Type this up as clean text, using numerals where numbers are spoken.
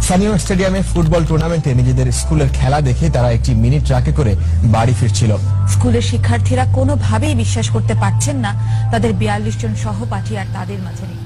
স্থানীয় স্টেডিয়ামে ফুটবল টুর্নামেন্টে নিজেদের স্কুলের খেলা দেখে তারা একটি মিনি ট্রাকে করে বাড়ি ফিরছিল। স্কুলের শিক্ষার্থীরা কোনোভাবেই বিশ্বাস করতে পারছেন না তাদের 42 জন সহপাঠী আর তাদের মাঝে নেই।